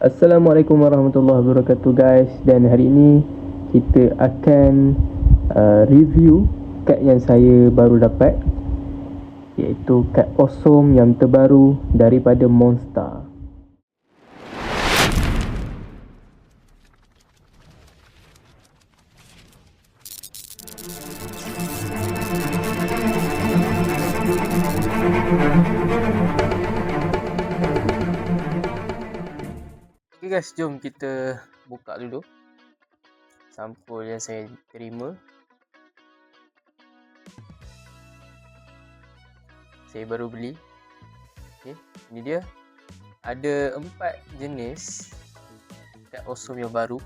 Assalamualaikum warahmatullahi wabarakatuh guys. Dan hari ini kita akan review kad yang saya baru dapat, iaitu kad Awesome yang terbaru daripada Monster. Okay guys, jom kita buka dulu sampul yang saya terima. Saya baru beli. Okay, ini dia. Ada 4 jenis kad Awesome yang baru,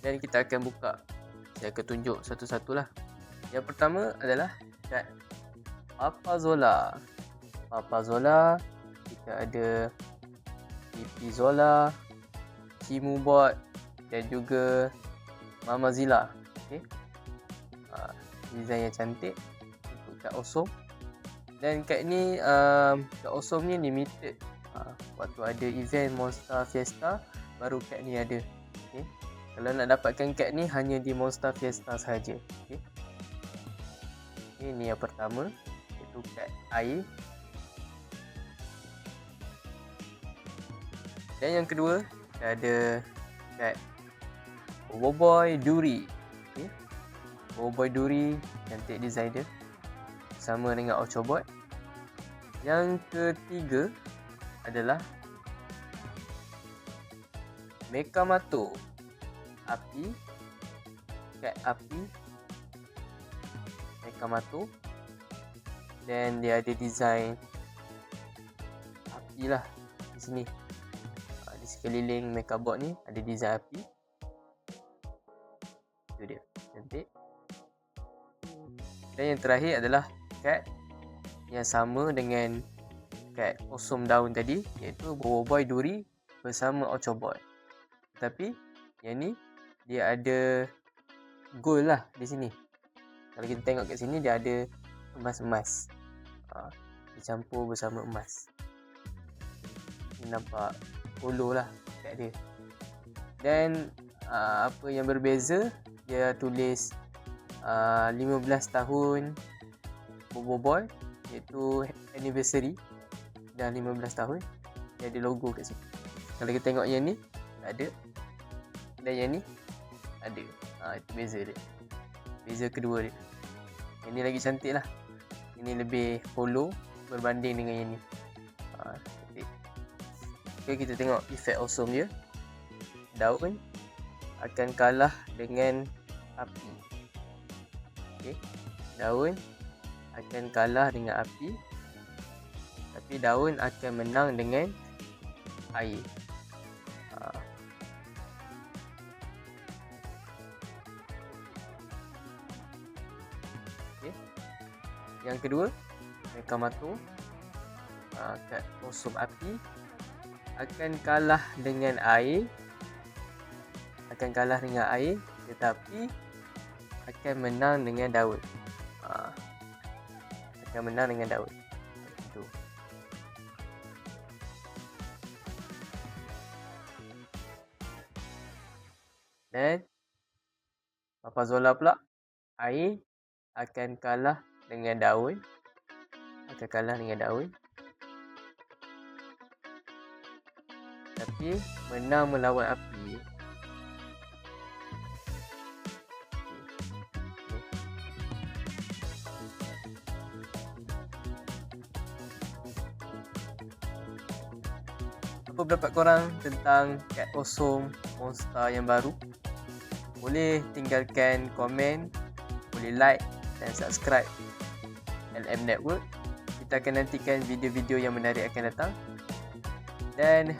dan kita akan buka. Saya akan tunjuk satu-satulah. Yang pertama adalah kad Papazola. Papazola, kita ada PP Zola, Chimubot dan juga Mamazilla. Okay. Design yang cantik untuk kad Awesome. Dan kad ni, kad Awesome ni limited. Waktu ada event Monster Fiesta, baru kad ni ada. Okay. Kalau nak dapatkan kad ni hanya di Monster Fiesta sahaja. Okay. Ini yang pertama, iaitu kad air. Dan yang kedua, kita ada kad Boboiboy Duri. Okay. Boboiboy Duri, cantik design dia, sama dengan Ochobot. Yang ketiga adalah Mekamato Api, kad api Mekamato, dan dia ada design api lah di sini. Di sekeliling Mekabot ni ada design api. Itu dia, cantik. Dan yang terakhir adalah kad yang sama dengan kad Awesome daun tadi, iaitu Boboiboy Duri bersama Ochobot. Tapi yang ni dia ada gold lah di sini. Kalau kita tengok kat sini, dia ada emas-emas, dicampur bersama emas. Ini nampak polo lah kat dia. Dan apa yang berbeza, dia tulis 15 tahun Boboiboy, iaitu anniversary, dan 15 tahun. Dia ada logo kat sini. Kalau kita tengok yang ni, tak ada. Dan yang ni ada. Itu beza dia. Beza kedua dia. Yang ni lagi cantik lah. Ini lebih polo berbanding dengan yang ni. Okay, kita tengok efek Awesome dia. Daun akan kalah dengan api. Okay. Daun akan kalah dengan api, tapi daun akan menang dengan air. Okay. Yang kedua, Mekamato, kad Awesome api, akan kalah dengan air. Tetapi akan menang dengan daun. Akan menang dengan daun. Itu. Dan Papazola pula, air akan kalah dengan daun. Tapi menang melawan api. Apa pendapat korang tentang kad Awesome Monster yang baru? Boleh tinggalkan komen, boleh like dan subscribe LM Network. Kita akan nantikan video-video yang menarik akan datang. Dan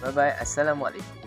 bye bye. Assalamualaikum.